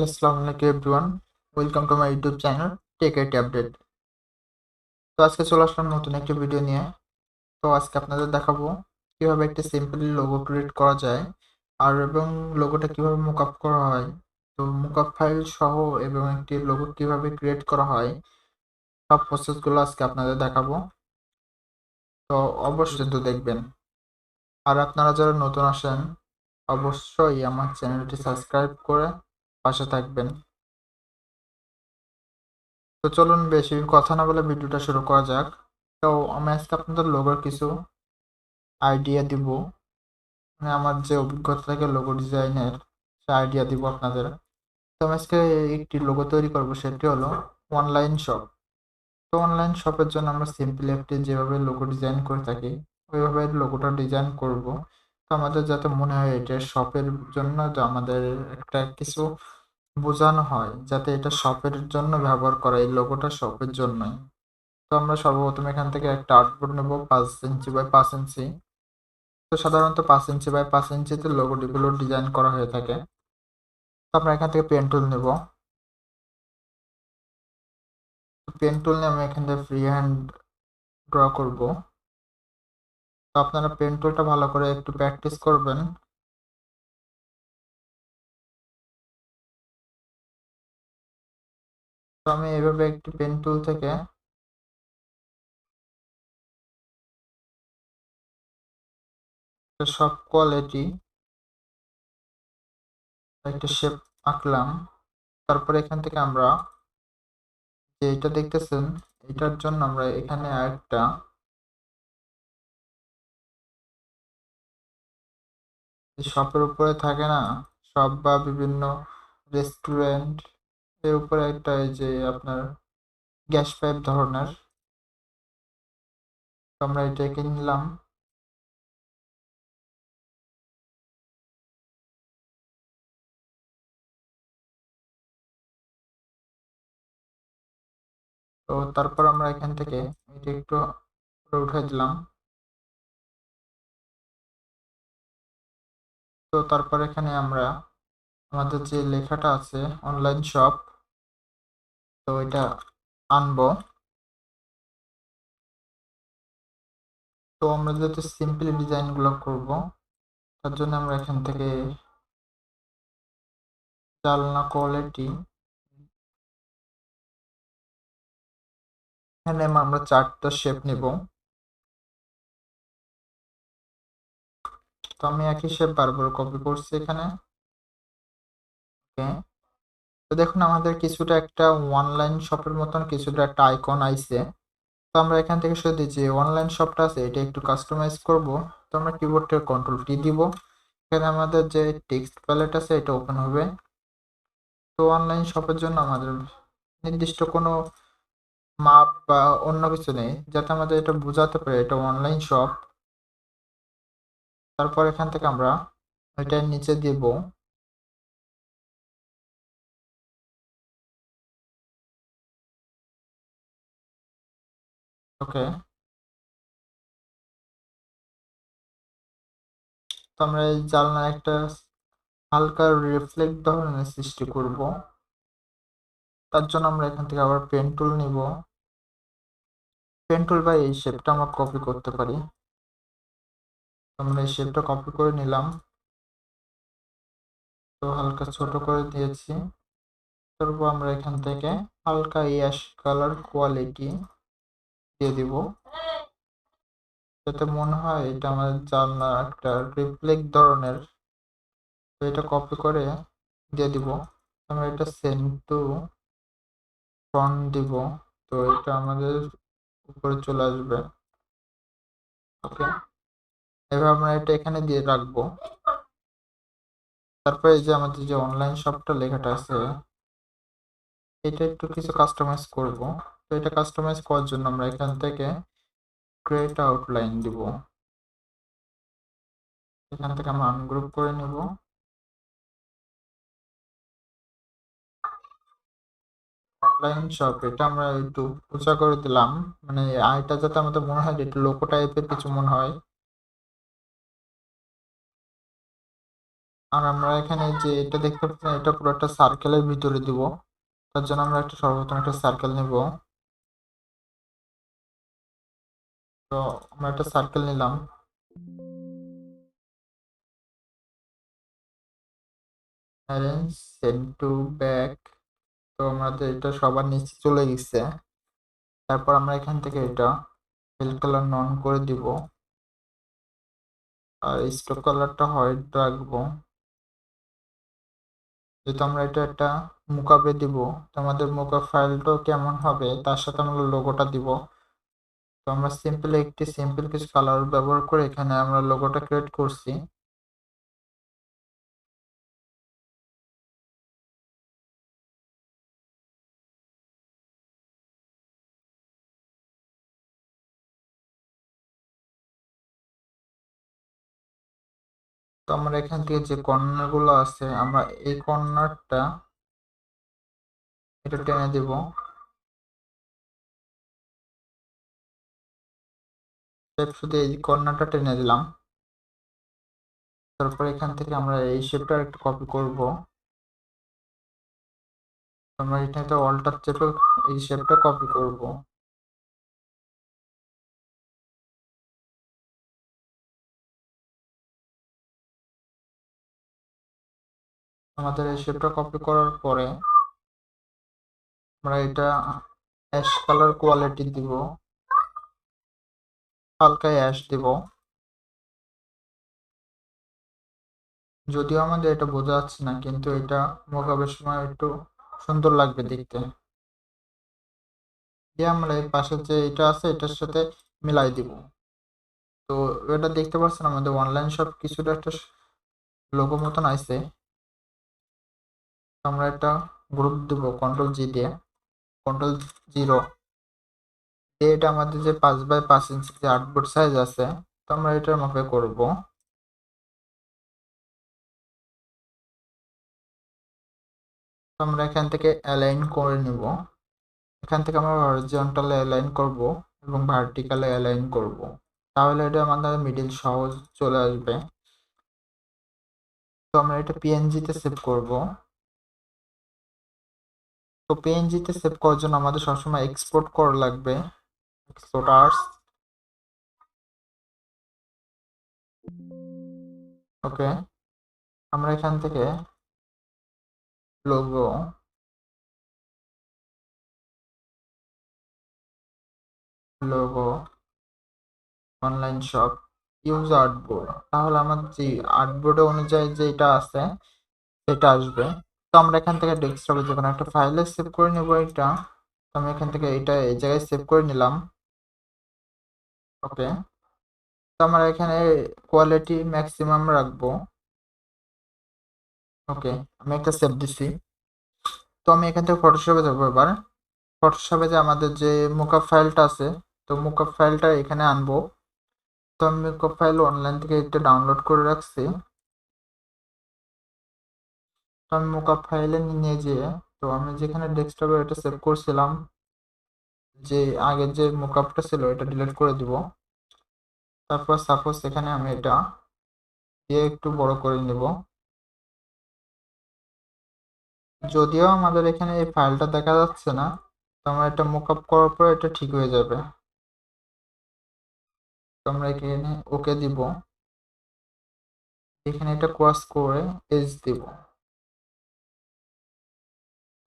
আসসালামু আলাইকুম everyone, welcome to my YouTube channel Tech IT Update. তো আজকে চলে আসলাম নতুন একটি ভিডিও নিয়ে। তো আজকে আপনাদের দেখাবো কিভাবে একটি সিম্পলি লোগো ক্রিয়েট করা যায় এবং লোগোটা কিভাবে মকআপ করা হয়। তো মকআপ ফাইল সহ এবং একটি লোগো কিভাবে ক্রিয়েট করা হয় সব প্রসেসগুলো আজকে আপনাদের দেখাবো। তো অবশ্যই কিন্তু দেখবেন। আর আপনারা যারা নতুন আসেন অবশ্যই আমার চ্যানেলটি সাবস্ক্রাইব করে পাশে থাকবেন। তো চলুন বেশি কথা না বলে ভিডিওটা শুরু করা যাক। তো আমি আজকে আপনাদের লোগোর কিছু আইডিয়া দিব, মানে আমার যে অভিজ্ঞতা থেকে লোগো ডিজাইনের সে আইডিয়া দিব আপনাদের। তো আমি আজকে একটি লোগো তৈরি করব, সেটি হলো অনলাইন শপ। তো অনলাইন শপের জন্য আমরা সিম্পলি একটি যেভাবে লোগো ডিজাইন করে থাকি ওইভাবে লোগোটা ডিজাইন করব। তো আমাদের যাতে মনে হয় এটা শপের জন্য, যে আমাদের একটা কিছু বোঝানো হয় যাতে এটা শপের জন্য ব্যবহার করা, এই লোগোটা শপের জন্যই। তো আমরা সর্বপ্রথম এখান থেকে একটা আর্টবোর্ড নেব 5 ইঞ্চি বাই 5 ইঞ্চি। তো সাধারণত 5 ইঞ্চি বাই 5 ইঞ্চিতে লোগোগুলো ডিজাইন করা হয়ে থাকে। তো আমরা এখান থেকে পেন টুল নেব। পেন টুল নিয়ে আমি এখান থেকে ফ্রি হ্যান্ড ড্র করব। তো আপনারা পেন টুলটা ভালো করে একটু প্র্যাকটিস করবেন। তো আমি এইভাবে একটি পেন টুল থেকে সব কোয়ালিটি একটা শেপ আঁকলাম। তারপরে এখান থেকে আমরা যে এটা দেখতেছেন এটার জন্য আমরা এখানে আরেকটা শপের উপরে থাকে না, শপ বা বিভিন্ন রেস্টুরেন্ট এর উপরে একটা এই যে আপনার গ্যাস পাইপ ধরনের, তো আমরা এটাকে নিলাম। তো তারপর আমরা এখান থেকে এটা একটু উপরে উঠে দিলাম। তো তারপর এখানে আমরা আমাদের যে লেখাটা আছে অনলাইন শপ, তো এটা আনবো। তো আমরা যেহেতু সিম্পলি ডিজাইনগুলো করব তার জন্য আমরা এখান থেকে জানলা কোয়ালিটি, এখানে আমরা 4টা শেপ নেব। তো আমি একই শেপ বারবার কপি করছি এখানে। ওকে, তো দেখুন আমাদের কিছুটা একটা অনলাইন শপের মতন কিছুটা একটা আইকন আইছে। তো আমরা এখান থেকে শুধু যে অনলাইন শপটা আছে এটা একটু কাস্টমাইজ করব। তো আমরা কিবোর্ডের কন্ট্রোল টি দিব। এখানে আমাদের যে টেক্সট প্যালেট আছে এটা ওপেন হবে। তো অনলাইন শপের জন্য আমাদের নির্দিষ্ট কোনো মাপ বা অন্য কিছু নেই, যাতে আমাদের এটা বোঝাতে পারে এটা অনলাইন শপ। তারপর এখান থেকে আমরা এটার নিচে দিব ওকে। তো আমরা এই জানলার একটা হালকা রিফ্লেক্ট ধরনের সৃষ্টি করব। তার জন্য আমরা এখান থেকে আবার পেন টুল নিব। পেন টুল বা এই শেপটা আমরা কপি করতে পারি। আমরা এই শেপটা কপি করে নিলাম। তো হালকা ছোট করে দিয়েছি। তারপর আমরা এখান থেকে হালকা অ্যাশ কালার কোয়ালিটি দিয়ে দিব, যাতে মনে হয় এটা আমাদের জানলা একটা রিফ্লেক্ট ধরনের। তো এটা কপি করে দিয়ে দিব। আমরা এটা সেন্ড টু ফ্রন্ট দিব। তো এটা আমাদের উপরে চলে আসবে। ওকে, এবার আমরা এটা এখানে দিয়ে রাখবো। তারপরে এই যে আমাদের যে অনলাইন শপটা লেখাটা আছে এটা একটু কিছু কাস্টমাইজ করব। তো এটা কাস্টমাইজ করার জন্য আমরা এখান থেকে ক্রিয়েট আউটলাইন দিব। এখান থেকে আমরা আনগ্রুপ করে নিব। অনলাইন শপ এটা আমরা একটু উঁচা করে দিলাম, মানে আইটা যাতে আমাদের মনে হয় যে একটু লোকো টাইপের কিছু মনে হয়। আর আমরা এখানে যে এটা দেখতে পাচ্ছেন এটা পুরো একটা সার্কেলের ভিতরে দিব। তার জন্য আমরা একটা সর্বপ্রথম একটা সার্কেল নেব। তো আমরা একটা সার্কেল নিলাম। Arrange send to back. তো আমাদের এটা সবার নিচে চলে গেছে। তারপর আমরা এখান থেকে এটা ফিল কালার নন করে দিব আর স্ট্রোক কালারটা হোয়াইট রাখবো। যেহেতু আমরা এটা একটা মুকাপে দিব, তো আমাদের মুকাপ ফাইলটাও কেমন হবে তার সাথে আমরা লোগোটা দিব। তো আমরা সিম্পল কিছু কালার ব্যবহার করে এখানে আমরা লোগোটা ক্রিয়েট করছি। তো আমরা এখান থেকে যে কর্নার গুলো আছে আমরা এই কর্নারটা এটা টেনে দিব। শুধু এই কর্নারটা টেনে দিলাম। তারপর এখান থেকে আমরা এই শেপটা একটু কপি করব। আমরা এখানে অল্টার চেপে এই শেপটা কপি করব। আমাদের এই শেপটা কপি করার পরে আমরা এটা অ্যাশ কালার কোয়ালিটি দিব, হালকা অ্যাশ দিব। যদিও আমাদের এটা বোঝা যাচ্ছে না, কিন্তু এটা মোকাবের সময় একটু সুন্দর লাগবে দেখতে। দিয়ে আমরা এই পাশে যে এটা আছে এটার সাথে মিলাই দিব। তো এটা দেখতে পাচ্ছেন আমাদের অনলাইন শপ কিছুটা একটা লোগো মতন আইছে। আমরা একটা গ্রুপ দিব কন্ট্রোল G দিয়ে, কন্ট্রোল 0 দিয়ে। এটা আমাদের যে 5x5 ইঞ্চি যে আর্টবোর্ড সাইজ আছে, তো আমরা এটার মাপে করব। তো আমরা এখান থেকে অ্যালাইন করে নিব। এখান থেকে আমরা হরিজন্টালে অ্যালাইন করব এবং ভার্টিক্যালে অ্যালাইন করব। তাহলে এটা আমাদের মিডিল সহজ চলে আসবে। তো আমরা এটা পিএনজিতে সেভ করব। তো পিএনজিতে সেভ করার জন্য আমাদের সবসময় এক্সপোর্ট করা লাগবে, এক্সপোর্টার্স। ওকে, আমরা এখান থেকে logo, logo online shop use artboard, তাহলে আমার যে আর্টবোর্ড অনুযায়ী যে এটা আছে সেটা আসবে। তো আমরা এখান থেকে ডেস্কটপে যে কোনো একটা ফাইলে সেভ করে নেব এটা। তো আমি এখান থেকে এটা এই জায়গায় সেভ করে নিলাম। ওকে, তো আমরা এখানে কোয়ালিটি ম্যাক্সিমাম রাখবো। ওকে, আমি একটা সেভ দিছি। তো আমি এখান থেকে ফটোশপে যাবো এবার। ফটোশপে যে আমাদের যে মুকআপ ফাইলটা আছে, তো মুকআপ ফাইলটা এখানে আনবো। তো আমি মুকআপ ফাইল অনলাইন থেকে এটা ডাউনলোড করে রাখছি। তো আমি মুকআপ ফাইলে নিয়ে যেয়ে, তো আমি যেখানে ডেস্কটপে এটা সেভ করছিলাম, যে আগের যে মুকআপটা ছিল এটা ডিলিট করে দিব। তারপর সাপোজ এখানে আমি এটা দিয়ে একটু বড় করে নিব। যদিও আমাদের এখানে এই ফাইলটা দেখা যাচ্ছে না, তো আমরা এটা মুকআপ করার পর এটা ঠিক হয়ে যাবে। তো আমরা এখানে ওকে দিব। এখানে এটা ক্রস করে এজ দিব।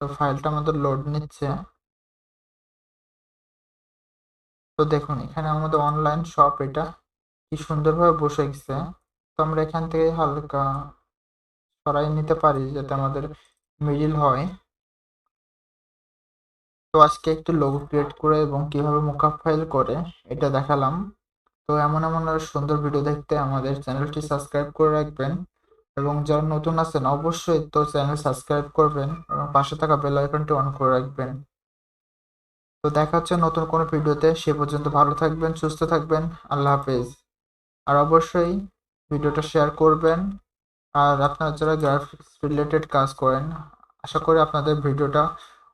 তো ফাইলটা আমাদের লোড নিচ্ছে। তো দেখুন এখানে আমাদের অনলাইন শপ এটা কি সুন্দরভাবে বসে গেছে। তো আমরা এখান থেকে হালকা সরাই নিতে পারি যাতে আমাদের মিডিল হয়। তো আজকে একটু লোগো ক্রিয়েট করে এবং কিভাবে মুকআপ ফাইল করে এটা দেখালাম। তো এমন এমন আরো সুন্দর ভিডিও দেখতে আমাদের চ্যানেলটি সাবস্ক্রাইব করে রাখবেন, এবং যারা নতুন আছেন অবশ্যই তো চ্যানেল সাবস্ক্রাইব করবেন এবং পাশে থাকা বেল আইকনটি অন করে রাখবেন। তো দেখা হচ্ছে নতুন কোনো ভিডিওতে, সে পর্যন্ত ভালো থাকবেন, সুস্থ থাকবেন। আল্লাহ হাফেজ। আর অবশ্যই ভিডিওটা শেয়ার করবেন। আর আপনারা যারা গ্রাফিক্স রিলেটেড কাজ করেন, আশা করি আপনাদের ভিডিওটা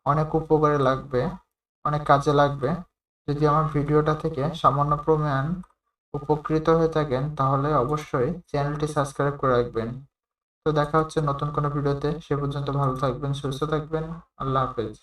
অনেক উপকারে লাগবে, অনেক কাজে লাগবে। যদি আমার ভিডিওটা থেকে সামান্য পরিমাণ উপকৃত হয়ে থাকেন তাহলে অবশ্যই চ্যানেলটি সাবস্ক্রাইব করে রাখবেন। তো দেখা হচ্ছে নতুন কোনো ভিডিওতে। সে পর্যন্ত ভালো থাকবেন, সুস্থ থাকবেন। আল্লাহ হাফেজ।